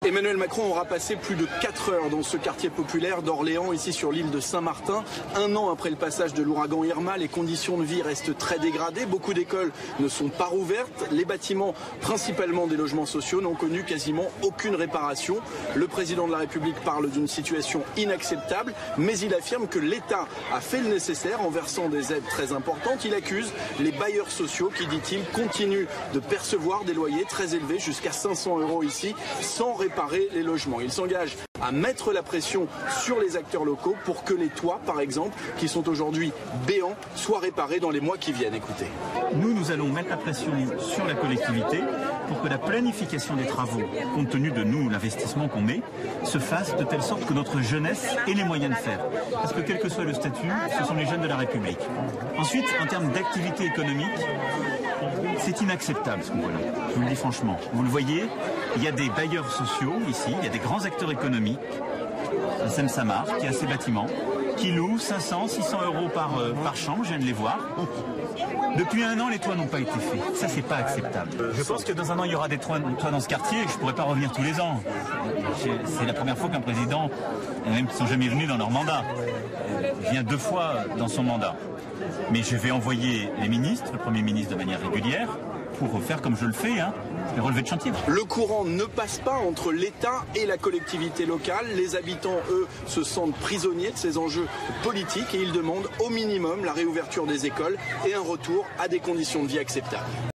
Emmanuel Macron aura passé plus de 4 heures dans ce quartier populaire d'Orléans, ici sur l'île de Saint-Martin. 1 an après le passage de l'ouragan Irma, les conditions de vie restent très dégradées. Beaucoup d'écoles ne sont pas rouvertes. Les bâtiments, principalement des logements sociaux, n'ont connu quasiment aucune réparation. Le président de la République parle d'une situation inacceptable, mais il affirme que l'État a fait le nécessaire en versant des aides très importantes. Il accuse les bailleurs sociaux qui, dit-il, continuent de percevoir des loyers très élevés, jusqu'à 500 € ici, sans réparer les logements. Il s'engage à mettre la pression sur les acteurs locaux pour que les toits, par exemple, qui sont aujourd'hui béants, soient réparés dans les mois qui viennent. Écoutez. Nous allons mettre la pression sur la collectivité pour que la planification des travaux, compte tenu de nous, l'investissement qu'on met, se fasse de telle sorte que notre jeunesse ait les moyens de faire. Parce que quel que soit le statut, ce sont les jeunes de la République. Ensuite, en termes d'activité économique, c'est inacceptable ce qu'on voit là. Je vous le dis franchement. Vous le voyez, il y a des bailleurs sociaux ici, il y a des grands acteurs économiques, la Seine-Samar, qui a ses bâtiments, qui louent 500, 600 € par chambre, je viens de les voir. Depuis 1 an, les toits n'ont pas été faits. Ça, c'est pas acceptable. Je pense que dans 1 an, il y aura des toits dans ce quartier. Je pourrais pas revenir tous les ans. C'est la première fois qu'un président, même qui ne sont jamais venus dans leur mandat, vient 2 fois dans son mandat. Mais je vais envoyer les ministres, le Premier ministre de manière régulière, pour faire comme je le fais, les relevés de chantier. Le courant ne passe pas entre l'État et la collectivité locale. Les habitants, eux, se sentent prisonniers de ces enjeux politiques et ils demandent au minimum la réouverture des écoles et un retour à des conditions de vie acceptables.